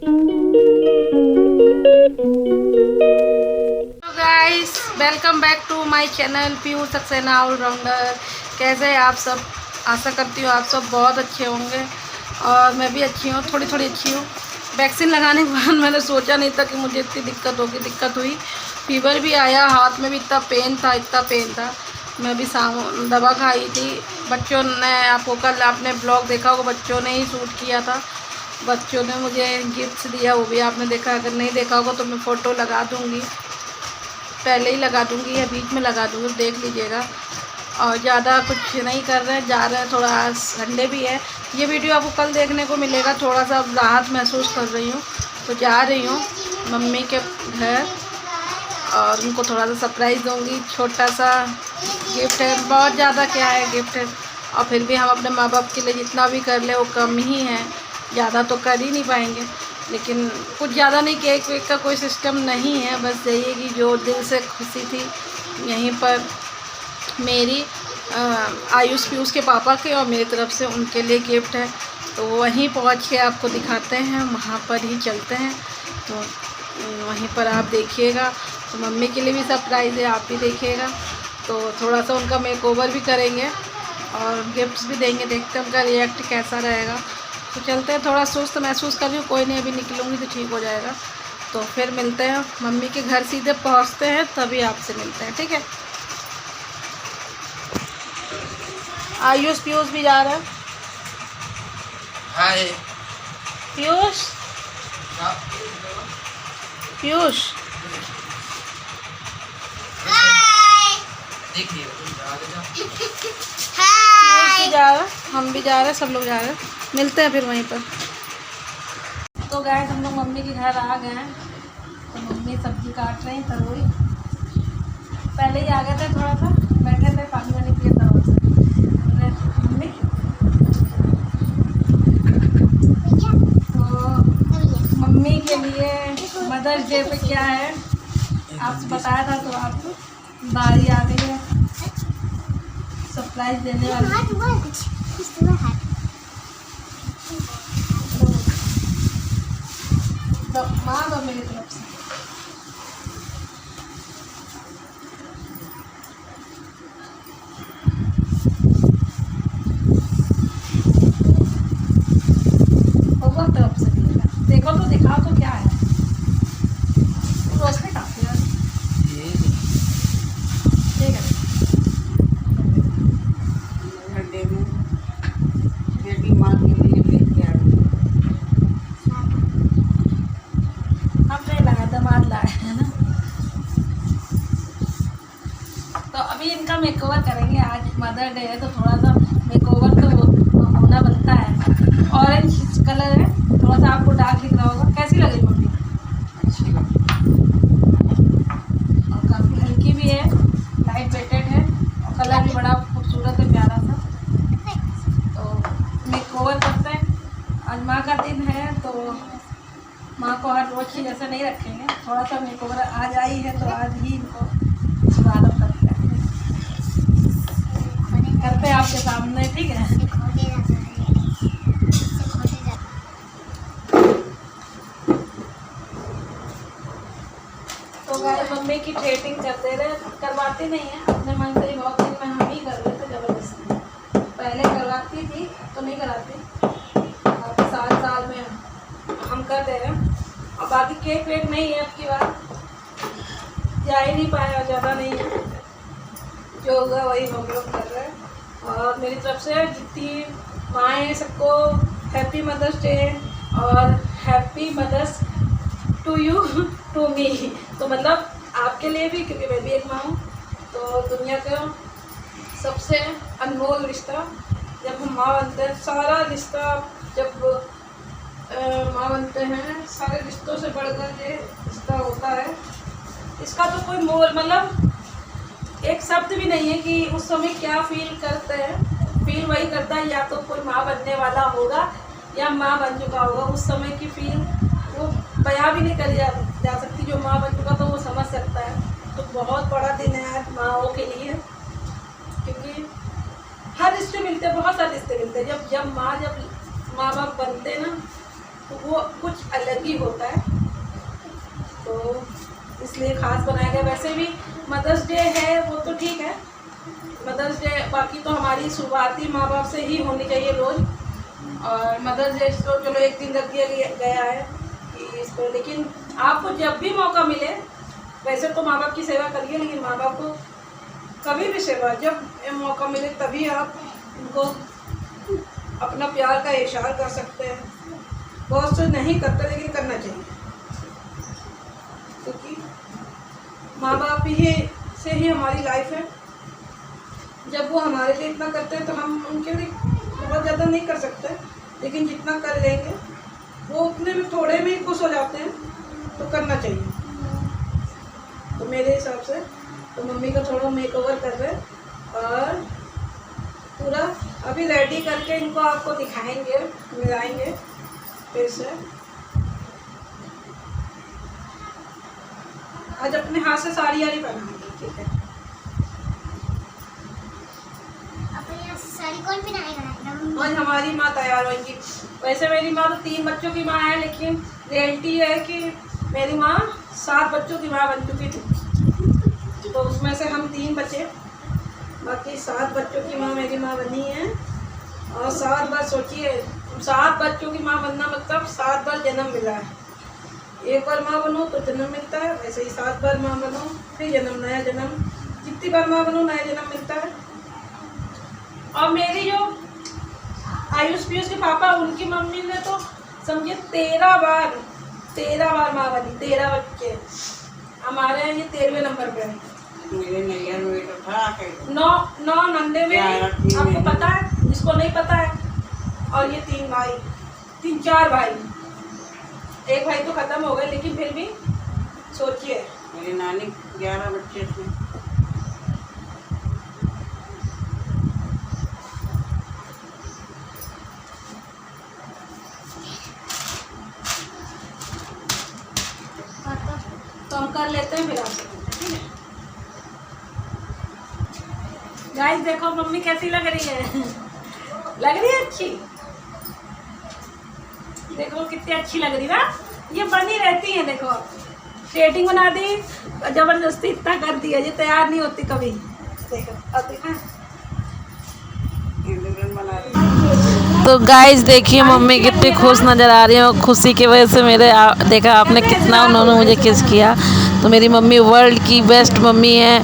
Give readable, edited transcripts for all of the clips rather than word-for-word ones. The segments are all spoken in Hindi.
Guys, welcome back to my channel pure Saxena allrounder. कैसे हैं आप सब? आशा करती हूँ आप सब बहुत अच्छे होंगे और मैं भी अच्छी हूँ, थोड़ी थोड़ी अच्छी हूँ। वैक्सीन लगाने के बाद मैंने सोचा नहीं था कि मुझे इतनी दिक्कत होगी। दिक्कत हुई, फीवर भी आया, हाथ में भी इतना पेन था, इतना पेन था। मैं भी दवा खाई थी। बच्चों ने, आपको कल आपने ब्लॉग देखा होगा, बच्चों ने ही शूट किया था। बच्चों ने मुझे गिफ्ट्स दिया, वो भी आपने देखा। अगर नहीं देखा होगा तो मैं फ़ोटो लगा दूँगी, पहले ही लगा दूँगी या बीच में लगा दूँगी, देख लीजिएगा। और ज़्यादा कुछ नहीं कर रहे हैं, जा रहे हैं। थोड़ा संडे भी है, ये वीडियो आपको कल देखने को मिलेगा। थोड़ा सा राहत महसूस कर रही हूँ तो जा रही हूँ मम्मी के घर और उनको थोड़ा सा सरप्राइज़ दूँगी। छोटा सा गिफ्ट है, बहुत ज़्यादा क्या है गिफ्ट है। और फिर भी हम अपने माँ बाप के लिए जितना भी कर ले वो कम ही है, ज़्यादा तो कर ही नहीं पाएंगे। लेकिन कुछ ज़्यादा नहीं, केक वेक का कोई सिस्टम नहीं है। बस यही है कि जो दिल से खुशी थी यहीं पर मेरी आयुष पीयूष के पापा के और मेरी तरफ से उनके लिए गिफ्ट है। तो वहीं पहुंच के आपको दिखाते हैं, वहाँ पर ही चलते हैं। तो वहीं पर आप देखिएगा। तो मम्मी के लिए भी सरप्राइज़ है, आप भी देखिएगा। तो थोड़ा सा उनका मेकओवर भी करेंगे और गिफ्ट्स भी देंगे, देखते हैं उनका रिएक्ट कैसा रहेगा। तो चलते हैं। थोड़ा सुस्त महसूस कर रही हूँ, कोई नहीं, अभी निकलूँगी तो ठीक हो जाएगा। तो फिर मिलते हैं मम्मी के घर, सीधे पहुँचते हैं तभी आपसे मिलते हैं, ठीक है। आयुष पीयूष भी जा रहा है। हाय पीयूष, पीयूष देखिए भी जा रहा है, हम भी जा रहे हैं, सब लोग जा रहे हैं। मिलते हैं फिर वहीं पर। तो गाइस, हम लोग मम्मी के घर आ गए हैं। तो मम्मी सब्जी काट रही, तरोई। पहले ही आ गए थे, थोड़ा सा बैठे थे, पानी वानी पिए था से। मम्मी तो मम्मी के लिए मदर्स डे पे क्या है आपसे बताया था, तो आप बारी आ गई है सरप्राइज देने वाली। तो माँ दो मेरी तरफ से। होगा तरफ से दिएगा। देखो तो दिखाओ तो क्या है। रोशनी काफी है, ठीक है। बर्थडे में बेटी माँ के लिए लेके आ गई। हमने लाया, दामाद लाया है ना। तो अभी इनका मेकओवर करेंगे। आज मदर डे है तो थोड़ा सा मेकओवर तो होना बनता है। ऑरेंज कलर है, थोड़ा सा आपको डार्क दिख रहा होगा। कैसी लगी मम्मी? अच्छी लगी। और काफ़ी हल्की भी है, लाइट वेटेड है और कलर भी बड़ा खूबसूरत है, प्यारा सा। तो मेकओवर करते हैं। आज माँ का दिन है तो माँ को हर रोज की जैसे नहीं रखेंगे, थोड़ा सा मेकओवर आज आई है तो आज ही इनको स्वागत करते हैं आपके सामने, ठीक है। तो गाइस, मम्मी की थ्रेडिंग करते रहे, करवाती नहीं है अपने मन से ही। बहुत दिन में हम ही कर रहे थे ज़बरदस्ती। पहले करवाती थी, तो नहीं कराती। अब साल में हम कर दे रहे हैं। और बाकी केक वेक नहीं है, अब की बार जा ही नहीं पाया, ज़्यादा नहीं है। जो होगा वही हम लोग कर रहे हैं। और मेरी तरफ से जितनी माएँ हैं सबको हैप्पी मदर्स डे और happy mother's to you, to me. तो मतलब आपके लिए भी, क्योंकि मैं भी एक माँ हूँ। तो दुनिया का सबसे अनमोल रिश्ता जब हम माँ बनते हैं, सारा रिश्ता जब माँ बनते हैं, सारे रिश्तों से बढ़कर ये रिश्ता होता है। इसका तो कोई मोल, मतलब एक शब्द भी नहीं है कि उस समय क्या फील करते हैं। फील वही करता है या तो कोई माँ बनने वाला होगा या माँ बन चुका होगा। उस समय की फील वो बयां भी नहीं करी जा सकती। जो माँ बन चुका तो वो समझ सकता है। तो बहुत बड़ा दिन है आज माँओं के लिए, क्योंकि हर रिश्ते मिलते हैं, बहुत सारे रिश्ते मिलते हैं। जब माँ बाप बनते ना तो वो कुछ अलग ही होता है, तो इसलिए ख़ास बनाया गया। वैसे भी मदर्स डे है वो तो ठीक है, मदर्स डे बाकी तो हमारी शुरुआती माँ बाप से ही होनी चाहिए रोज़, और मदर्स डे तो चलो एक दिन रख दिया गया है कि इसको, लेकिन आपको जब भी मौका मिले, वैसे तो माँ बाप की सेवा करिए, लेकिन माँ बाप को कभी भी सेवा जब मौका मिले तभी आप उनको अपना प्यार का इशारा कर सकते हैं। बहुत से नहीं करते, लेकिन करना चाहिए, क्योंकि माँ बाप ही से ही हमारी लाइफ है। जब वो हमारे लिए इतना करते हैं तो हम उनके लिए बहुत ज़्यादा नहीं कर सकते, लेकिन जितना कर लेंगे वो उतने में थोड़े में ही खुश हो जाते हैं, तो करना चाहिए। तो मेरे हिसाब से तो मम्मी का थोड़ा मेकओवर कर रहे हैं और पूरा अभी रेडी करके इनको आपको दिखाएंगे, मिलाएंगे फिर से। आज अपने हाथ से साड़ी वाड़ी पहनाएंगे, ठीक है। साड़ी कौन पहनाएगा? आज हमारी माँ तैयार होगी। वैसे मेरी माँ तो 3 बच्चों की माँ है, लेकिन रियलिटी है कि मेरी माँ 7 बच्चों की माँ बन चुकी थी, तो उसमें से हम 3 बचे, बाकी 7 बच्चों की माँ मेरी माँ बनी है। और 7 बार सोचिए, 7 बच्चों की माँ बनना मतलब 7 बार जन्म मिला है। एक बार माँ बनो तो जन्म मिलता है, वैसे ही 7 बार माँ बनो फिर जन्म, नया जन्म, जितनी बार माँ बनो नया जन्म मिलता है। और मेरी जो आयुष पीयूष के पापा, उनकी मम्मी ने तो समझिए 13 बार माँ बनी, 13 बच्चे। हमारे यहाँ ये 13वें नंबर पे है। मेरे नैया में तो था 9 नंदे में, आपको पता है, जिसको नहीं पता है। और ये 4 भाई, एक भाई तो खत्म हो गए, लेकिन फिर भी सोचिए। मेरी नानी 11 बच्चे थे। तो हम कर लेते हैं, फिर आपसे ठीक है। गाइस देखो मम्मी कैसी लग रही है, लग रही है अच्छी, देखो कितनी अच्छी लग रही है ना। ये बनी रहती है, देखो शेडिंग बना दी, जबरदस्ती इतना कर दिया, ये तैयार नहीं होती कभी। देखो अब देखा। तो गाइस देखिए मम्मी कितनी खुश नज़र आ रही है, और खुशी की वजह से मेरे देखा आपने कितना उन्होंने मुझे किस किया। तो मेरी मम्मी वर्ल्ड की बेस्ट मम्मी है,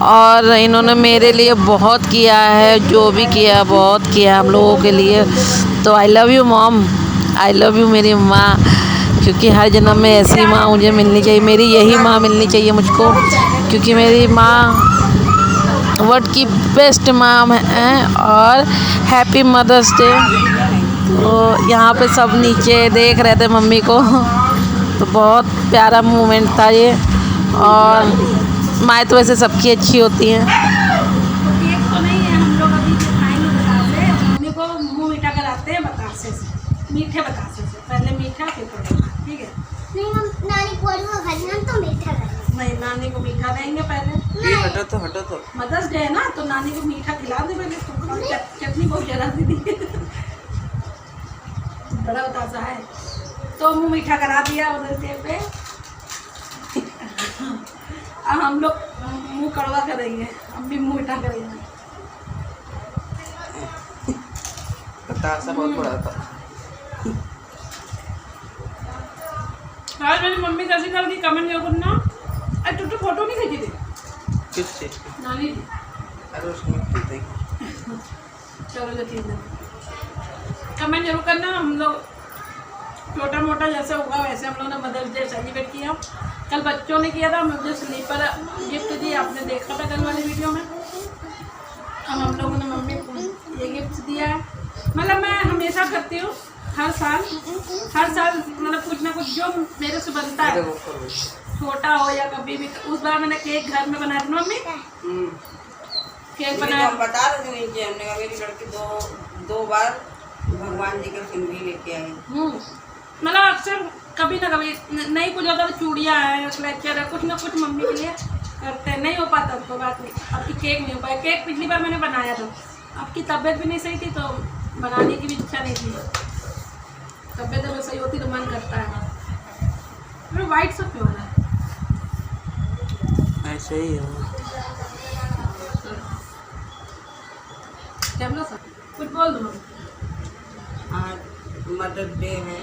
और इन्होंने मेरे लिए बहुत किया है, जो भी किया बहुत किया हम लोगों के लिए। तो I love you mom, I love you मेरी माँ, क्योंकि हर जन्म में ऐसी माँ मुझे मिलनी चाहिए, मेरी यही माँ मिलनी चाहिए मुझको, क्योंकि मेरी माँ वर्ल्ड की बेस्ट माम है। और हैप्पी मदर्स डे। तो यहाँ पे सब नीचे देख रहे थे मम्मी को, तो बहुत प्यारा मोमेंट था ये। और माँ तो वैसे सबकी अच्छी होती हैं। केक तो नहीं है, हम लोग अभी खाएंगे बतासे। मम्मी को मुँह मीठा कराते हैं बतासे से, मीठे बतासे से, पहले मीठा फिर करेंगे, ठीक है। नहीं हम नानी को खाना तो मीठा करेंगे। नहीं, नानी को मीठा देंगे पहले। हटो तो मदर्स डे है ना, तो नानी को मीठा खिला दे पहले। तो चटनी बहुत जरा सी दी, बड़ा बतासा है, तो मुँह मीठा करा दिया मदर्स डे पे। अब हम लोग मुँह कड़वा करेंगे, हम भी मुँह मीठा करेंगे। बतासा बहुत बड़ा था। आज मेरी मम्मी कैसी कर दी कमेंट जरूर करना। अरे टुट्टू फोटो नहीं खींची थी किस चीज की? नानी जी, अरे उसमें खींच चलो जो ठीक है, कमेंट जरूर करना। हम लोग छोटा मोटा जैसे होगा वैसे हम लोगों ने मदर्स डे सेलिब्रेट किया। कल बच्चों ने किया था, मुझे स्लीपर गिफ्ट दी, आपने देखा था कल वाली वीडियो में। अब हम लोगों ने मम्मी को ये गिफ्ट दिया है। मतलब मैं हमेशा करती हूँ, हर साल मतलब कुछ ना कुछ जो मेरे से बनता है, छोटा हो या कभी भी। उस बार मैंने केक घर में बनाया था ना मम्मी, केक बनाया। हम बता रहे थे नीचे, हमने कहा मेरी लड़की दो बार भगवान जी का सिंदूर लेके आई। मतलब अक्सर कभी ना कभी नहीं कुछ होता तो चूड़ियाँ हैं, क्लचर है, कुछ ना कुछ मम्मी के लिए करते हैं। नहीं हो पाता तो बात नहीं। आपकी केक नहीं हो पाया। केक पिछली बार मैंने बनाया था, आपकी तबीयत भी नहीं सही थी तो बनाने की भी इच्छा नहीं थी। तबीयत अगर सही होती तो मन करता है। फिर वाइट सब क्यों हो रहा है? ऐसे ही हो। कैमरा सा कुछ बोल दो। आज मदर्स डे है।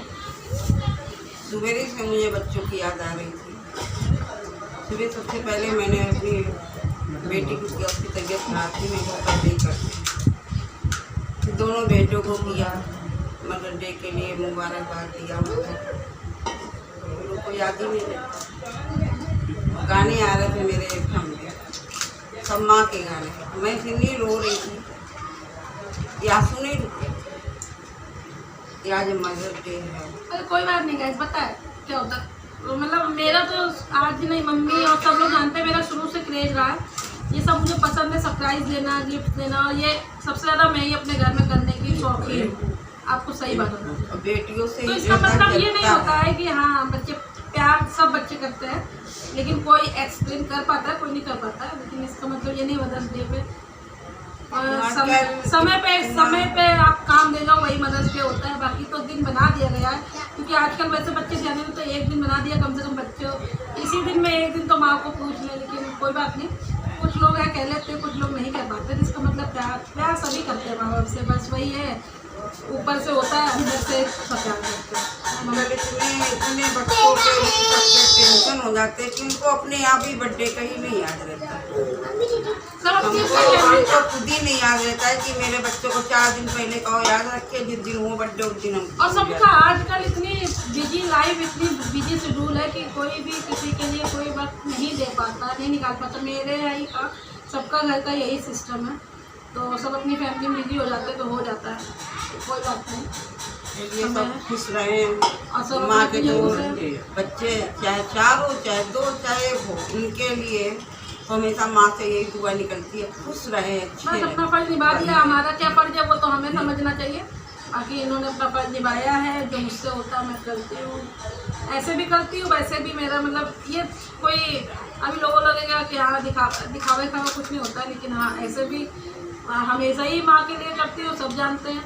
सवेरे से मुझे बच्चों की याद आ रही थी। सुबह सबसे पहले मैंने अपनी बेटी को किया, उसकी तबीयत खराब थी, मैं वो कर नहीं करती। दोनों बेटों को किया, मदर्स डे के लिए मुबारकबाद दिया। उन लोग को याद ही नहीं रहता। गाने आ रहे थे मेरे सामने, सब माँ के गाने। मैं इतनी रो रही थी, आंसू नहीं रुके। आज मदर्स डे है। अरे कोई बात नहीं गाइस, पता है क्या होता है, मतलब मेरा तो आज ही नहीं, मम्मी और सब लोग जानते हैं, मेरा शुरू से क्रेज रहा है। ये सब मुझे पसंद है, सरप्राइज देना, गिफ्ट देना, और ये सबसे ज़्यादा मैं ही अपने घर में करने की शौकीन हूँ। आपको सही बात होता है। बेटियों से तो इसका मतलब ये नहीं होता है कि हाँ बच्चे प्यार सब बच्चे करते हैं, लेकिन कोई एक्सप्लेन कर पाता है, कोई नहीं कर पाता है। लेकिन इसका मतलब ये नहीं मदर्स डे पे और समय पे आप काम दे जाओ, वही मदर्स डे होता है। बाकी तो दिन बना दिया गया है, क्योंकि आजकल वैसे बच्चे ध्यान में तो एक दिन बना दिया कम से कम बच्चों, इसी दिन में एक दिन तो माँ को पूछ ले। लेकिन कोई बात नहीं, कुछ लोग हैं कह लेते हैं, कुछ लोग नहीं कह पाते। इसका मतलब प्यार सभी करते हैं माँ बाप से, बस वही है, ऊपर से होता है, अंदर से सब प्यार करते हैं। मतलब इतने बच्चों के टेंशन हो जाते हैं कि उनको अपने आप ही बर्थडे का ही नहीं याद रहता। सब अपनी हमको खुद ही नहीं याद रहता है कि मेरे बच्चों को 4 दिन पहले कहो याद रखे, जिस दिन हो बर्थडे उस दिन हम। और सबका आजकल इतनी बिजी लाइफ, इतनी बिजी शेड्यूल है कि कोई भी किसी के लिए कोई वक्त नहीं दे पाता, नहीं निकाल पाता। मेरे यही का सबका घर का यही सिस्टम है, तो सब अपनी फैमिली में बिजी हो जाते हैं, तो हो जाता है, कोई बात नहीं। ये सब खुश रहे और सब माँ के अपनी जो जगह से बच्चे, चाहे 4 हो चाहे 2 चाहे 1 हो, उनके लिए तो हमेशा माँ से यही दुआ निकलती है, खुश रहे, अच्छे बस रहे। अपना फर्ज निभा दिया। हमारा क्या फर्ज है वो तो हमें समझना चाहिए। बाकी इन्होंने अपना फर्ज निभाया है, जो मुझसे होता है मैं करती हूँ, ऐसे भी करती हूँ, वैसे भी मेरा मतलब ये कोई अभी लोगों लगेगा कि हाँ दिखावे खावा कुछ नहीं होता, लेकिन हाँ ऐसे भी हमेशा ही माँ के लिए करती हूँ, सब जानते हैं।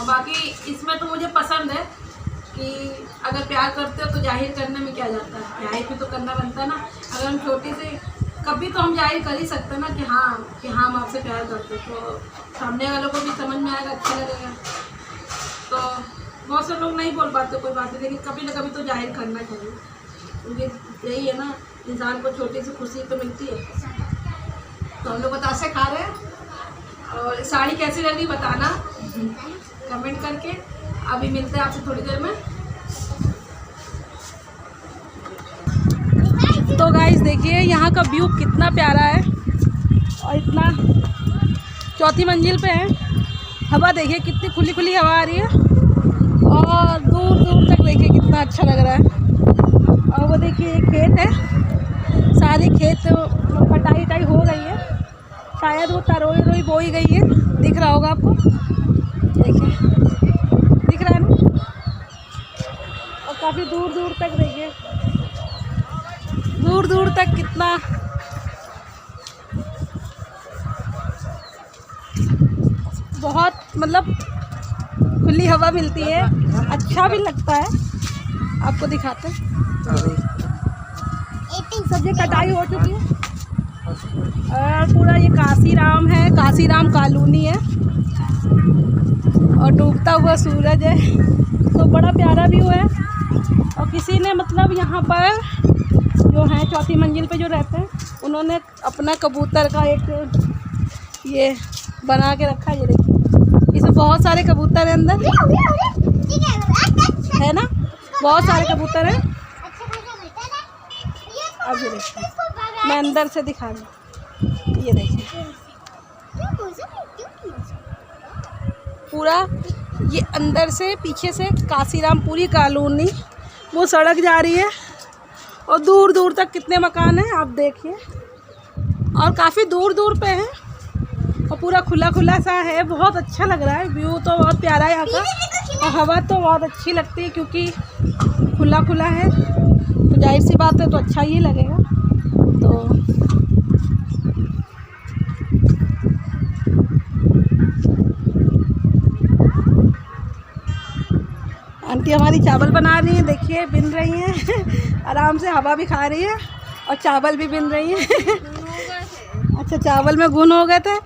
और बाकी इसमें तो मुझे पसंद है कि अगर प्यार करते हो तो जाहिर करने में क्या जाता है, जाहिर भी तो करना बनता है ना। अगर हम छोटी से कभी तो हम जाहिर कर ही सकते हैं ना कि हाँ हम आपसे प्यार करते हैं, तो सामने वालों को भी समझ में आएगा, अच्छा लगेगा। तो बहुत से लोग नहीं बोल पाते, कोई बात नहीं, लेकिन कभी ना कभी तो जाहिर करना चाहिए, क्योंकि यही है ना, इंसान को छोटी सी खुशी तो मिलती है। तो हम लोग बतासे खा रहे हैं, और साड़ी कैसी लगी बताना कमेंट करके। अभी मिलते हैं आपसे थोड़ी देर में। तो गाइस देखिए यहाँ का व्यू कितना प्यारा है, और इतना 4थी मंजिल पे है। हवा देखिए कितनी खुली खुली हवा आ रही है, और दूर दूर तक देखिए कितना अच्छा लग रहा है। और वो देखिए एक खेत है, सारे खेत कटाई वटाई हो गई है, शायद वो तरोई बोई गई है, दिख रहा होगा आपको, देखिए दिख रहा है ना। और काफ़ी दूर दूर तक देखिए, दूर दूर तक कितना बहुत मतलब खुली हवा मिलती है, अच्छा भी लगता है। आपको दिखाते हैं, सब ये कटाई हो चुकी है, और पूरा ये काशीराम है, काशीराम कॉलोनी है, और डूबता हुआ सूरज है, तो बड़ा प्यारा व्यू है। और किसी ने मतलब यहाँ पर जो है 4थी मंजिल पे जो रहते हैं, उन्होंने अपना कबूतर का एक ये बना के रखा है। ये देखिए इसमें बहुत सारे कबूतर हैं अंदर, है ना, बहुत सारे कबूतर हैं। अब ये देखिए मैं अंदर से दिखा दूँ, ये देखिए पूरा ये अंदर से पीछे से काशीराम पूरी कॉलोनी वो सड़क जा रही है, और दूर दूर तक कितने मकान हैं आप देखिए, और काफ़ी दूर दूर पे हैं, और पूरा खुला खुला सा है। बहुत अच्छा लग रहा है, व्यू तो बहुत प्यारा है यहाँ का, और हवा तो बहुत अच्छी लगती है, क्योंकि खुला खुला है, तो जाहिर सी बात है तो अच्छा ही लगेगा। तो आंटी बेटी हमारी चावल बना रही है, देखिए बिन रही है आराम से, हवा भी खा रही है और चावल भी बिन रही है। अच्छा, चावल में घुन हो गए थे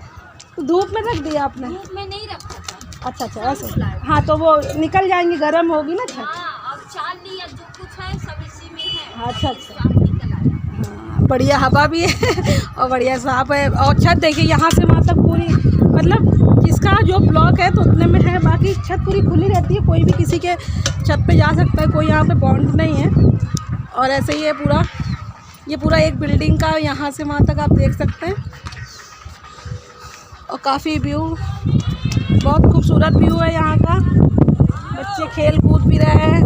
तो धूप में रख दिया आपने? धूप में नहीं रखा था। अच्छा ऐसे। हाँ तो वो निकल जाएंगी, गर्म होगी ना छत। हाँ, अब चाली या जो कुछ है सब इसी में है। अच्छा। साफ निकल आया। हाँ, बढ़िया हवा भी है और बढ़िया साफ है। और छत देखिए यहाँ से वहाँ तक पूरी, मतलब जिसका जो ब्लॉक है तो उतने में है, बाकी छत पूरी खुली रहती है, कोई भी किसी के छत पे जा सकता है, कोई यहाँ पे बॉन्ड नहीं है। और ऐसे ही है पूरा, ये पूरा एक बिल्डिंग का यहाँ से वहाँ तक आप देख सकते हैं। और काफ़ी व्यू, बहुत खूबसूरत व्यू है यहाँ का। बच्चे खेल कूद भी रहे हैं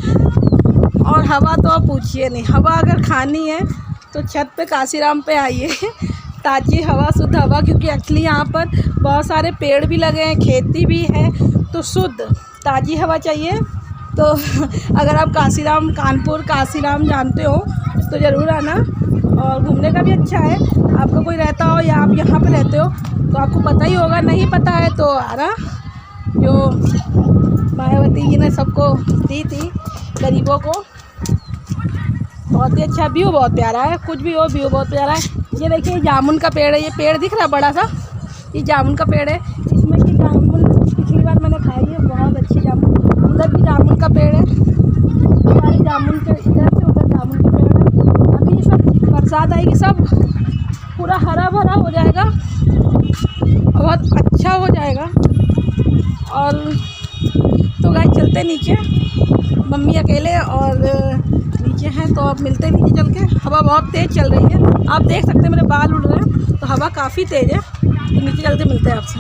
और हवा तो आप पूछिए नहीं। हवा अगर खानी है तो छत पे काशीराम पे आइए ताज़ी हवा, शुद्ध हवा, क्योंकि एक्चुअली यहाँ पर बहुत सारे पेड़ भी लगे हैं, खेती भी है, तो शुद्ध ताज़ी हवा चाहिए। तो अगर आप काशीराम, कानपुर काशीराम जानते हो तो ज़रूर आना। और घूमने का भी अच्छा है, आपका कोई रहता हो या आप यहाँ पे रहते हो तो आपको पता ही होगा, नहीं पता है तो आरा जो मायावती जी ने सबको दी थी, गरीबों को। बहुत ही अच्छा व्यू, बहुत प्यारा है, कुछ भी हो व्यू बहुत प्यारा है। ये देखिए जामुन का पेड़ है, ये पेड़ दिख रहा है बड़ा सा, ये जामुन का पेड़ है। इसमें की जामुन पिछली बार मैंने खाई है, बहुत अच्छी जामुन। उधर भी जामुन का पेड़ है, सारे जामुन के, इधर से उधर जामुन के पेड़ है। अभी ये सब बरसात आएगी, सब पूरा हरा भरा हो जाएगा, बहुत अच्छा हो जाएगा। और तो गाइस चलते नीचे, मम्मी अकेले और नीचे हैं, तो अब मिलते हैं नीचे चल के। हवा बहुत तेज़ चल रही है, आप देख सकते हैं मेरे बाल उड़ रहे हैं, तो हवा काफ़ी तेज़ है। तो नीचे चल के मिलते हैं आपसे।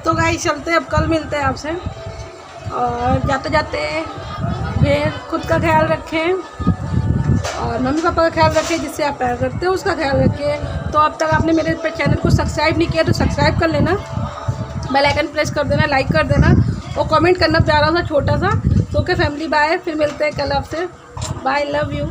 तो गाइस चलते हैं, अब कल मिलते हैं आपसे। और जाते जाते फिर खुद का ख्याल रखें और मम्मी पापा का ख्याल रखें, जिससे आप प्यार करते हो उसका ख्याल रखें। तो अब तक आपने मेरे चैनल को सब्सक्राइब नहीं किया तो सब्सक्राइब कर लेना, बेल आइकन प्रेस कर देना, लाइक कर देना और कमेंट करना प्यारा सा छोटा सा। तो ओके फैमिली, बाय, फिर मिलते हैं कल आपसे। Bye, love you.